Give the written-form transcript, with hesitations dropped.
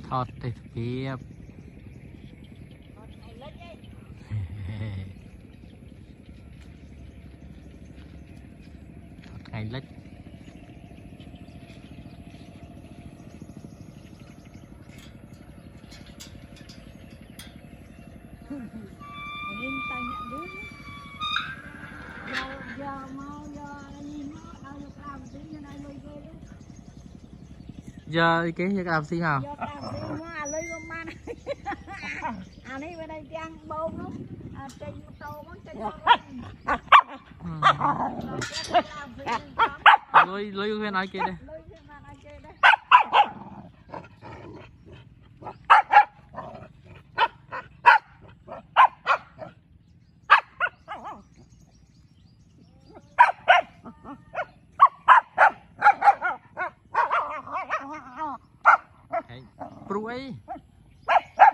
thọt thì kịp thọt ngày lít giờ cái gì làm gì hả? À này bên đây trang bông lắm, trên tô món trên lôi bên ai kia đây. Pru ấy